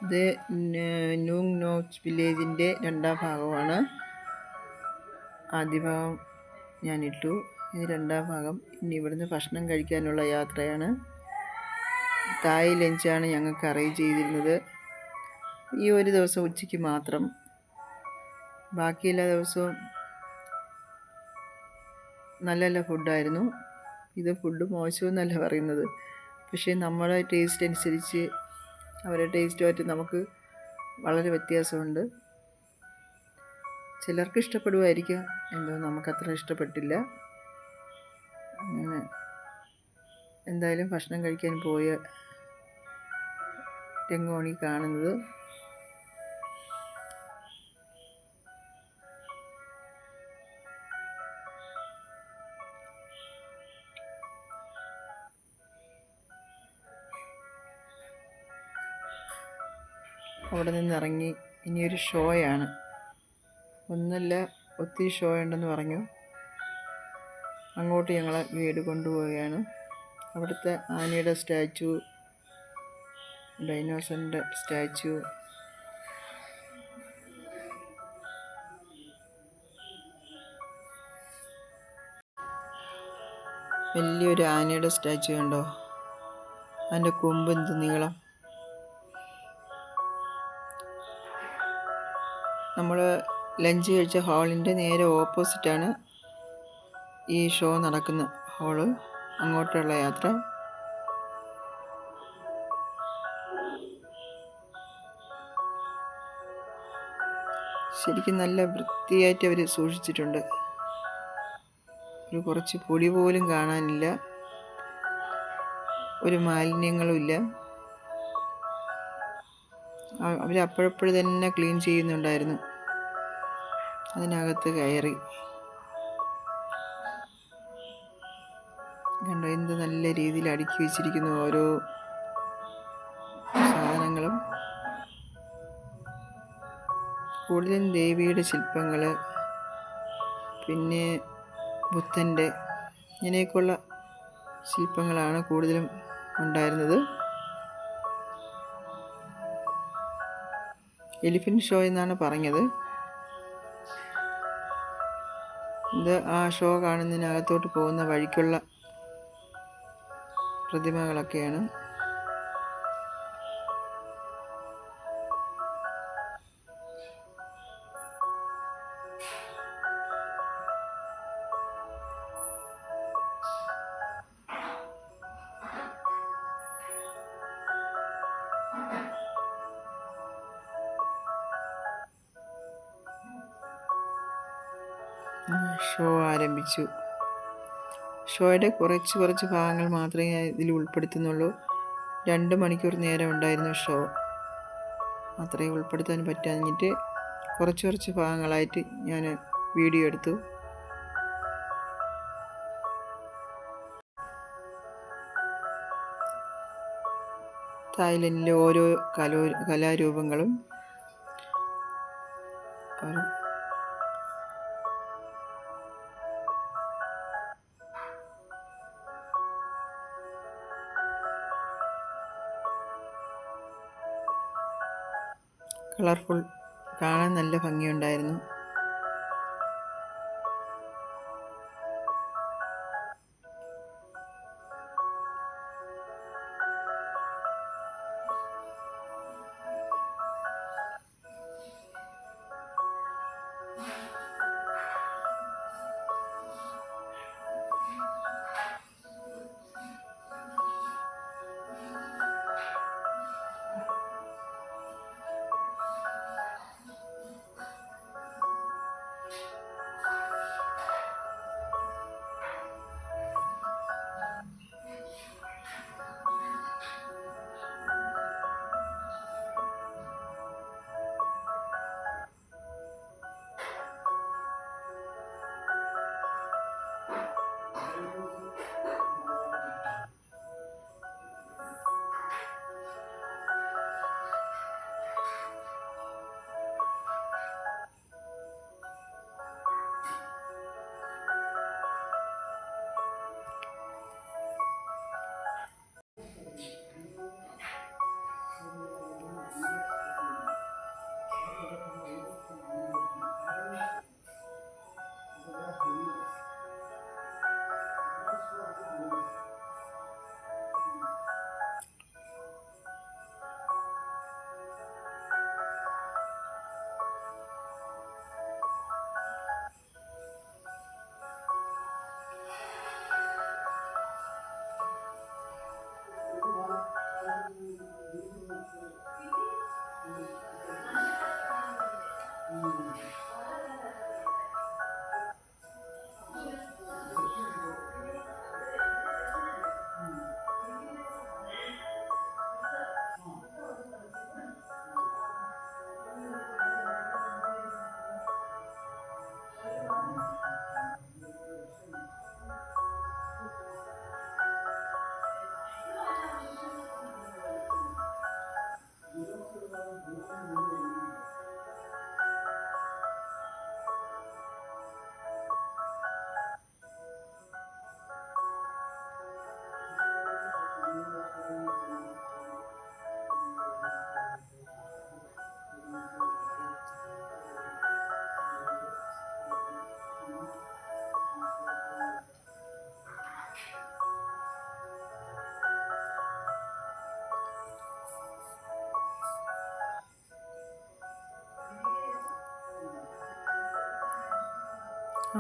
ഇത് നൂങ് നോച്ച് വില്ലേജിൻ്റെ രണ്ടാം ഭാഗമാണ്. ആദ്യ ഭാഗം ഞാനിട്ടു. ഇത് രണ്ടാം ഭാഗം. ഇനി ഇവിടുന്ന് ഭക്ഷണം കഴിക്കാനുള്ള യാത്രയാണ്. തായ് ലഞ്ചാണ് ഞങ്ങൾക്ക് അറേഞ്ച് ചെയ്തിരുന്നത്. ഈ ഒരു ദിവസം ഉച്ചയ്ക്ക് മാത്രം. ബാക്കി എല്ലാ ദിവസവും നല്ല നല്ല ഫുഡായിരുന്നു. ഇത് ഫുഡ് മോശമെന്നല്ല പറയുന്നത്, പക്ഷേ നമ്മുടെ ടേസ്റ്റ് അനുസരിച്ച് അവരുടെ ടേസ്റ്റുമായിട്ട് നമുക്ക് വളരെ വ്യത്യാസമുണ്ട്. ചിലർക്ക് ഇഷ്ടപ്പെടുമായിരിക്കാം, എന്തോ നമുക്കത്ര ഇഷ്ടപ്പെട്ടില്ല. അങ്ങനെ എന്തായാലും ഭക്ഷണം കഴിക്കാൻ പോയ രംഗമാണ് ഈ കാണുന്നത്. അവിടെ നിന്നിറങ്ങി ഇനിയൊരു ഷോയാണ്. ഒന്നല്ല, ഒത്തിരി ഷോ ഉണ്ടെന്ന് പറഞ്ഞു. അങ്ങോട്ട് ഞങ്ങളെ ഗൈഡ് കൊണ്ടുപോവുകയാണ്. അവിടുത്തെ ആനയുടെ സ്റ്റാച്ചു, ഡൈനോസറിൻ്റെ സ്റ്റാച്ചു, വലിയൊരു ആനയുടെ സ്റ്റാച്ചു കണ്ടോ? അതിൻ്റെ കൊമ്പ് എന്ത് നീളം! നമ്മൾ ലഞ്ച് കഴിച്ച ഹാളിൻ്റെ നേരെ ഓപ്പോസിറ്റാണ് ഈ ഷോ നടക്കുന്ന ഹാള്. അങ്ങോട്ടുള്ള യാത്ര. ശരിക്കും നല്ല വൃത്തിയായിട്ട് അവർ സൂക്ഷിച്ചിട്ടുണ്ട്. ഒരു കുറച്ച് പൊടി പോലും കാണാനില്ല, ഒരു മാലിന്യങ്ങളും ഇല്ല. അവർ അപ്പോഴപ്പോഴും തന്നെ ക്ലീൻ ചെയ്യുന്നുണ്ടായിരുന്നു. അതിനകത്ത് കയറി കണ്ടോ, എന്ത് നല്ല രീതിയിൽ അടുക്കി വെച്ചിരിക്കുന്നു ഓരോ സാധനങ്ങളും. കൂടുതലും ദേവിയുടെ ശില്പങ്ങൾ, പിന്നെ ബുദ്ധൻ്റെ, ഇങ്ങനെയൊക്കെയുള്ള ശില്പങ്ങളാണ് കൂടുതലും ഉണ്ടായിരുന്നത്. എലിഫൻറ്റ് ഷോ എന്നാണ് പറഞ്ഞത്. ഇത് ആ ഷോ കാണുന്നതിനകത്തോട്ട് പോകുന്ന വഴിക്കുള്ള പ്രതിമകളൊക്കെയാണ്. ഷോ ആരംഭിച്ചു. ഷോയുടെ കുറച്ച് ഭാഗങ്ങൾ മാത്രമേ ഇതിൽ ഉൾപ്പെടുത്തുന്നുള്ളൂ. 2 മണിക്കൂർ നേരം ഉണ്ടായിരുന്നു ഷോ. അത്രയും ഉൾപ്പെടുത്താൻ പറ്റാഞ്ഞിട്ട് കുറച്ച് ഭാഗങ്ങളായിട്ട് ഞാൻ വീഡിയോ എടുത്തു. തായ്ലൻഡിലെ ഓരോ കലാരൂപങ്ങളും കളർഫുൾ, കാണാൻ നല്ല ഭംഗിയുണ്ടായിരുന്നു.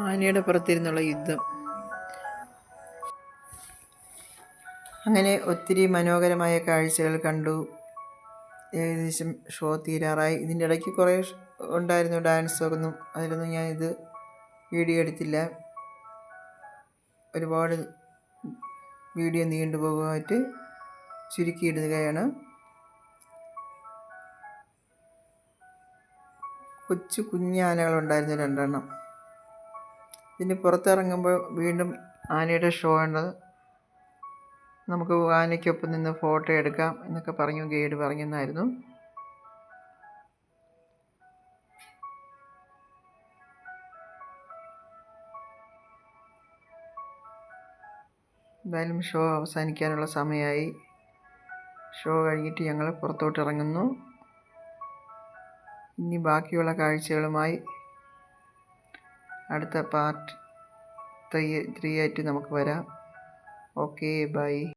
ആനയുടെ പുറത്തിരുന്നുള്ള യുദ്ധം. അങ്ങനെ ഒത്തിരി മനോഹരമായ കാഴ്ചകൾ കണ്ടു. ഏകദേശം ഷോ തീരാറായി. ഇതിൻ്റെ ഇടയ്ക്ക് കുറേ ഉണ്ടായിരുന്നു ഡാൻസൊന്നും. അതിലൊന്നും ഞാനിത് വീഡിയോ എടുത്തില്ല. ഒരുപാട് വീഡിയോ നീണ്ടുപോകുമായിട്ട് ചുരുക്കിയിടുകയാണ്. കുഞ്ഞാനകളുണ്ടായിരുന്നു 2 എണ്ണം. ഇതിന് പുറത്തിറങ്ങുമ്പോൾ വീണ്ടും ആനയുടെ ഷോ ഉണ്ട്. നമുക്ക് ആനയ്ക്കൊപ്പം നിന്ന് ഫോട്ടോ എടുക്കാം എന്നൊക്കെ പറഞ്ഞു ഗൈഡ് പറഞ്ഞെന്നായിരുന്നു. എന്തായാലും ഷോ അവസാനിക്കാനുള്ള സമയമായി. ഷോ കഴിഞ്ഞിട്ട് ഞങ്ങൾ പുറത്തോട്ട് ഇറങ്ങുന്നു. ഇനി ബാക്കിയുള്ള കാഴ്ചകളുമായി അടുത്ത പാർട്ട് 3 ആയിട്ട് നമുക്ക് വരാം. Okay, by.